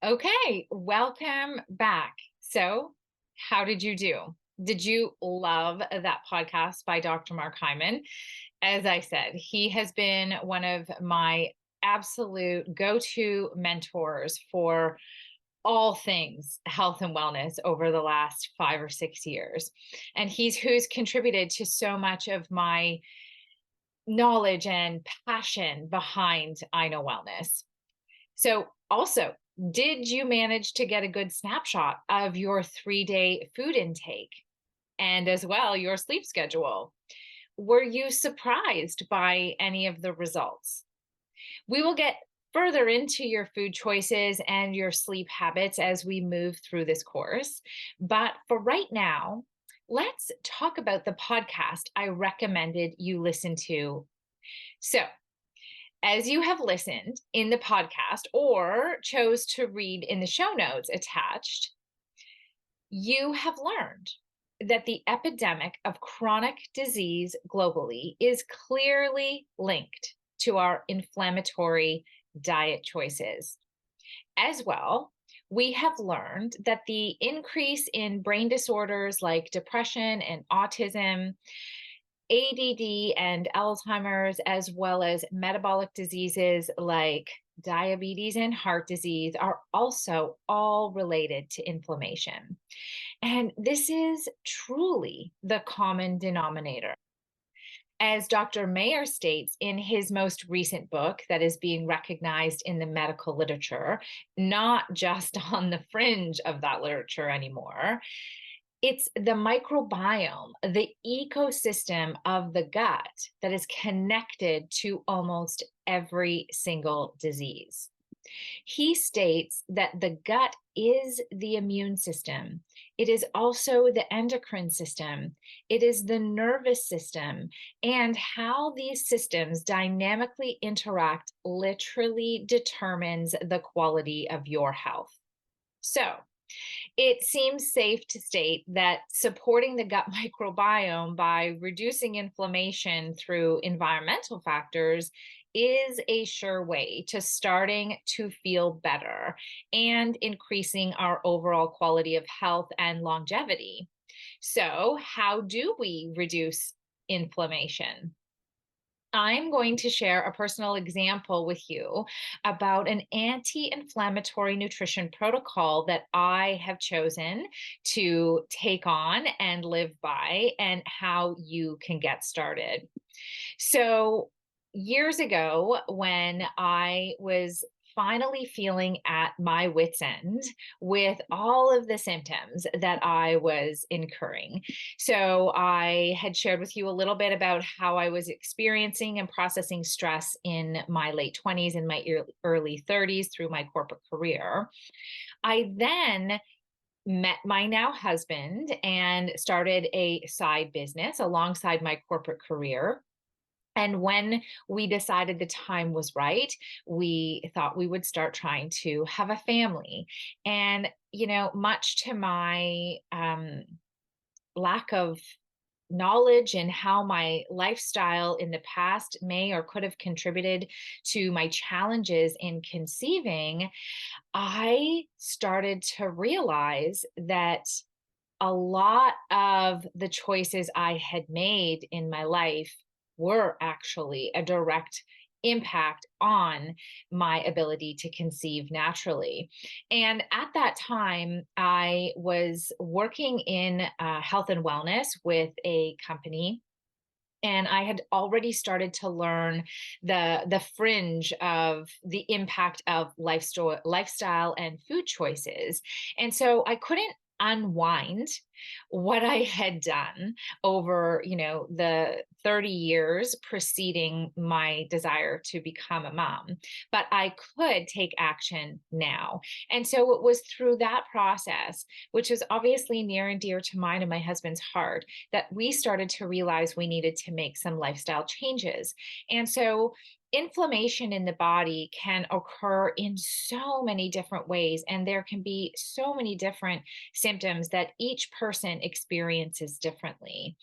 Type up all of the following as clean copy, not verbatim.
Okay, welcome back. So, how did you do? Did you love that podcast by Dr. Mark Hyman? As I said, he has been one of my absolute go to mentors for all things health and wellness over the last 5 or 6 years. And he's who's contributed to so much of my knowledge and passion behind I Know Wellness. So, also, did you manage to get a good snapshot of your 3 day food intake and as well your sleep schedule? Were you surprised by any of the results? We will get further into your food choices and your sleep habits as we move through this course. But for right now, let's talk about the podcast I recommended you listen to. So, as you have listened in the podcast or chose to read in the show notes attached, you have learned that the epidemic of chronic disease globally is clearly linked to our inflammatory diet choices. As well, we have learned that the increase in brain disorders like depression and autism, ADD and Alzheimer's, as well as metabolic diseases like diabetes and heart disease, are also all related to inflammation. And this is truly the common denominator. As Dr. Mayer states in his most recent book that is being recognized in the medical literature, not just on the fringe of that literature anymore, it's the microbiome, the ecosystem of the gut that is connected to almost every single disease. He states that the gut is the immune system. It is also the endocrine system. It is the nervous system. And how these systems dynamically interact literally determines the quality of your health. So, it seems safe to state that supporting the gut microbiome by reducing inflammation through environmental factors is a sure way to starting to feel better and increasing our overall quality of health and longevity. So, how do we reduce inflammation? I'm going to share a personal example with you about an anti inflammatory nutrition protocol that I have chosen to take on and live by, and how you can get started. So, years ago, when I was finally feeling at my wits' end with all of the symptoms that I was incurring. So, I had shared with you a little bit about how I was experiencing and processing stress in my late 20s and my early 30s through my corporate career. I then met my now husband and started a side business alongside my corporate career. And when we decided the time was right, we thought we would start trying to have a family. And, much to my lack of knowledge and how my lifestyle in the past may or could have contributed to my challenges in conceiving, I started to realize that a lot of the choices I had made in my life were actually a direct impact on my ability to conceive naturally. And at that time, I was working in health and wellness with a company, and I had already started to learn the fringe of the impact of lifestyle and food choices. And so I couldn't unwind what I had done over, the 30 years preceding my desire to become a mom, but I could take action now. And so it was through that process, which is obviously near and dear to mine and my husband's heart, that we started to realize we needed to make some lifestyle changes. And so inflammation in the body can occur in so many different ways, and there can be so many different symptoms that each person experiences differently.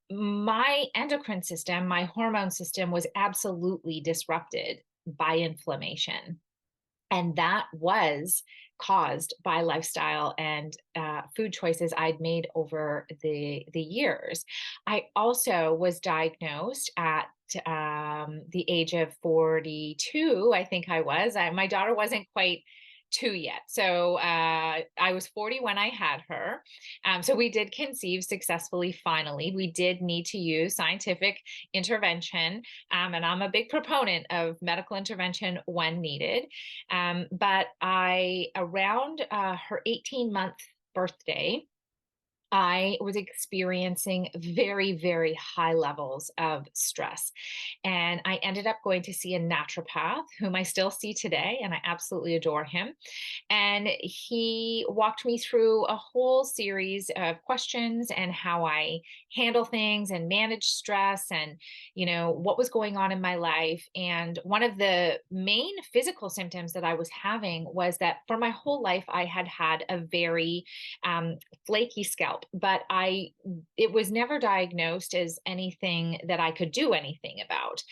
My endocrine system, my hormone system was absolutely disrupted by inflammation. And that was caused by lifestyle and food choices I'd made over the years. I also was diagnosed at the age of 42, I think I was. My daughter wasn't quite 2 yet. So I was 40 when I had her. So we did conceive successfully finally. We did need to use scientific intervention. And I'm a big proponent of medical intervention when needed. But around her 18-month birthday, I was experiencing very, very high levels of stress. And I ended up going to see a naturopath, whom I still see today, and I absolutely adore him. And he walked me through a whole series of questions and how I handle things and manage stress and, what was going on in my life. And one of the main physical symptoms that I was having was that for my whole life, I had had a very flaky scalp, but it was never diagnosed as anything that I could do anything about.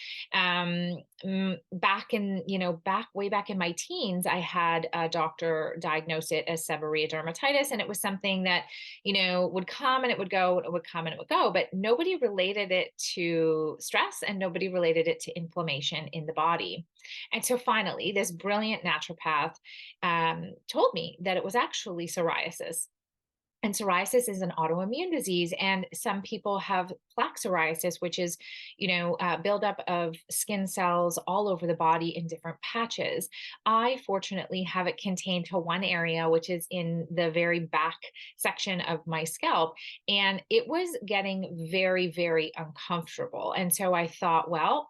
Way back in my teens, I had a doctor diagnose it as seborrheic dermatitis, and it was something that, would come and it would go, it would come and it would go, but nobody related it to stress and nobody related it to inflammation in the body. And so finally, this brilliant naturopath told me that it was actually psoriasis. And psoriasis is an autoimmune disease, and some people have plaque psoriasis, which is, buildup of skin cells all over the body in different patches. I fortunately have it contained to one area, which is in the very back section of my scalp, and it was getting very, very uncomfortable. And so I thought, well,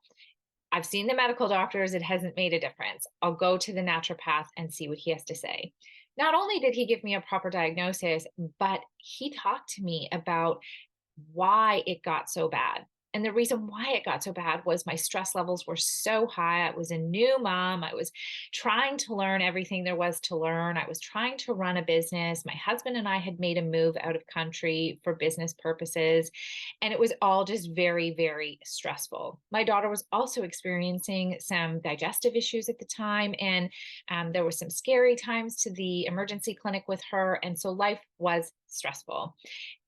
I've seen the medical doctors, it hasn't made a difference. I'll go to the naturopath and see what he has to say. Not only did he give me a proper diagnosis, but he talked to me about why it got so bad. And the reason why it got so bad was my stress levels were so high. I was a new mom. I was trying to learn everything there was to learn. I was trying to run a business. My husband and I had made a move out of country for business purposes. And it was all just very, very stressful. My daughter was also experiencing some digestive issues at the time. And there were some scary times to the emergency clinic with her. And so life was stressful.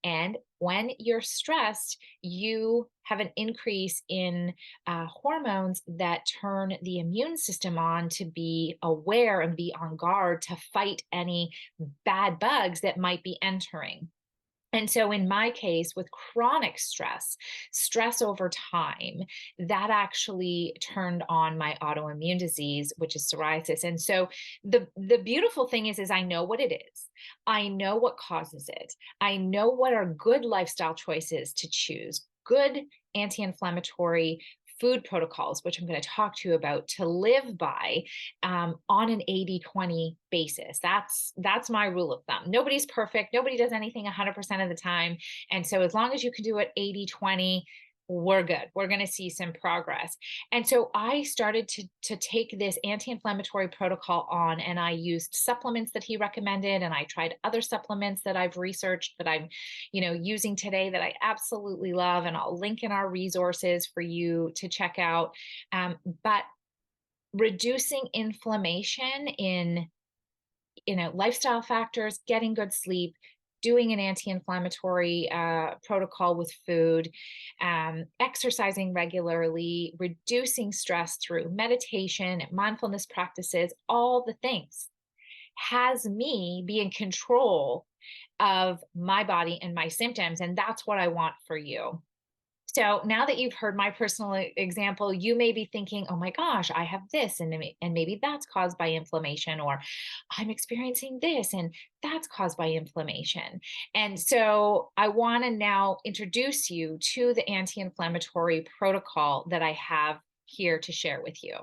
And when you're stressed, you have an increase in hormones that turn the immune system on to be aware and be on guard to fight any bad bugs that might be entering. And so in my case, with chronic stress over time, that actually turned on my autoimmune disease, which is psoriasis. And so the beautiful thing is I know what it is. I know what causes it. I know what are good lifestyle choices to choose, good anti-inflammatory food protocols, which I'm going to talk to you about, to live by on an 80-20 basis. That's my rule of thumb. Nobody's perfect. Nobody does anything 100% of the time. And so as long as you can do it 80-20, we're good. We're going to see some progress. And so I started to take this anti-inflammatory protocol on, and I used supplements that he recommended, and I tried other supplements that I've researched that I'm, using today that I absolutely love, and I'll link in our resources for you to check out. But reducing inflammation in lifestyle factors, getting good sleep, doing an anti-inflammatory protocol with food, exercising regularly, reducing stress through meditation, mindfulness practices, all the things, has me be in control of my body and my symptoms. And that's what I want for you. So now that you've heard my personal example, you may be thinking, oh my gosh, I have this, and maybe that's caused by inflammation, or I'm experiencing this, and that's caused by inflammation. And so I want to now introduce you to the anti-inflammatory protocol that I have here to share with you.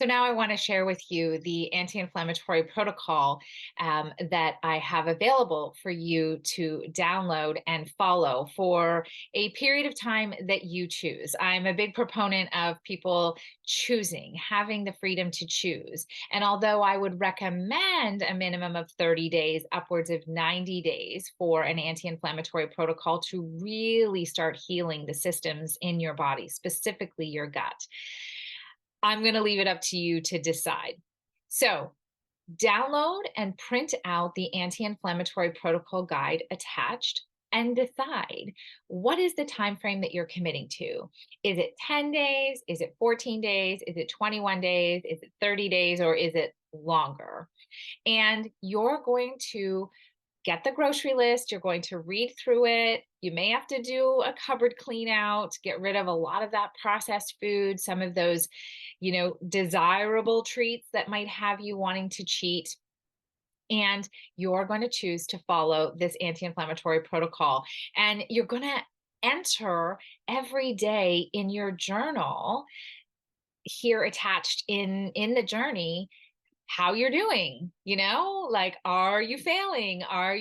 So now I want to share with you the anti-inflammatory protocol that I have available for you to download and follow for a period of time that you choose. I'm a big proponent of people choosing, having the freedom to choose. And although I would recommend a minimum of 30 days, upwards of 90 days for an anti-inflammatory protocol to really start healing the systems in your body, specifically your gut, I'm going to leave it up to you to decide. So, download and print out the anti-inflammatory protocol guide attached and decide what is the time frame that you're committing to. Is it 10 days? Is it 14 days? Is it 21 days? Is it 30 days or is it longer? And you're going to get the grocery list, you're going to read through it. You may have to do a cupboard clean out, get rid of a lot of that processed food, some of those, desirable treats that might have you wanting to cheat. And you're going to choose to follow this anti-inflammatory protocol. And you're going to enter every day in your journal here attached in the journey how you're doing, like, are you failing? Are